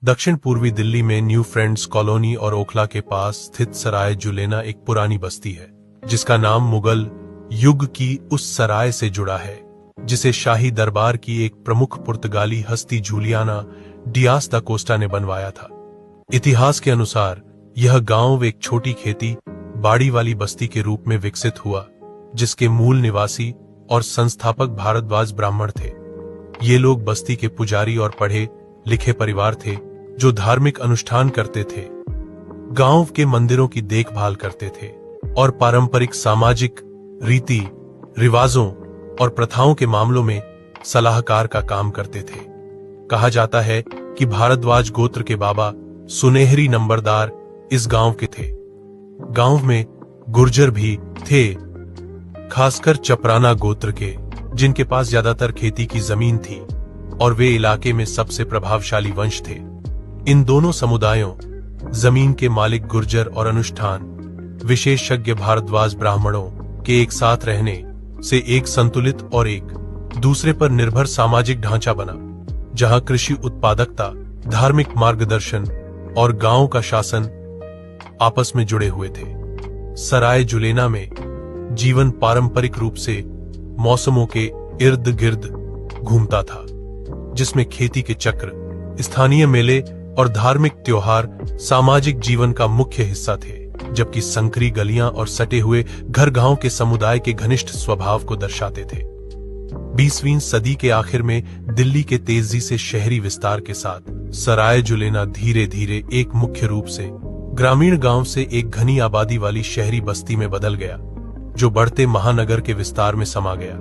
दक्षिण पूर्वी दिल्ली में न्यू फ्रेंड्स कॉलोनी और ओखला के पास स्थित सराय जुलेना एक पुरानी बस्ती है, जिसका नाम मुगल युग की उस सराय से जुड़ा है जिसे शाही दरबार की एक प्रमुख पुर्तगाली हस्ती जूलियाना डियास दा कोस्टा ने बनवाया था। इतिहास के अनुसार यह गांव एक छोटी खेती बाड़ी वाली बस्ती के रूप में विकसित हुआ, जिसके मूल निवासी और संस्थापक भारद्वाज ब्राह्मण थे। ये लोग बस्ती के पुजारी और पढ़े लिखे परिवार थे जो धार्मिक अनुष्ठान करते थे, गांव के मंदिरों की देखभाल करते थे और पारंपरिक सामाजिक रीति रिवाजों और प्रथाओं के मामलों में सलाहकार का काम करते थे। कहा जाता है कि भारद्वाज गोत्र के बाबा सुनहरी नंबरदार इस गांव के थे। गांव में गुर्जर भी थे, खासकर चपराना गोत्र के, जिनके पास ज्यादातर खेती की जमीन थी और वे इलाके में सबसे प्रभावशाली वंश थे। इन दोनों समुदायों, जमीन के मालिक गुर्जर और अनुष्ठान विशेषज्ञ भारद्वाज ब्राह्मणों के एक साथ रहने से एक संतुलित और एक दूसरे पर निर्भर सामाजिक ढांचा बना, जहां कृषि उत्पादकता, धार्मिक मार्गदर्शन और गांव का शासन आपस में जुड़े हुए थे। सराय जुलेना में जीवन पारंपरिक रूप से मौसमों के इर्द गिर्द घूमता था, जिसमें खेती के चक्र, स्थानीय मेले और धार्मिक त्योहार सामाजिक जीवन का मुख्य हिस्सा थे, जबकि संकरी गलियां और सटे हुए घर गांव के समुदाय के घनिष्ठ स्वभाव को दर्शाते थे। 20वीं सदी के आखिर में दिल्ली के तेजी से शहरी विस्तार के साथ सराय जुलेना धीरे धीरे एक मुख्य रूप से ग्रामीण गांव से एक घनी आबादी वाली शहरी बस्ती में बदल गया, जो बढ़ते महानगर के विस्तार में समा गया।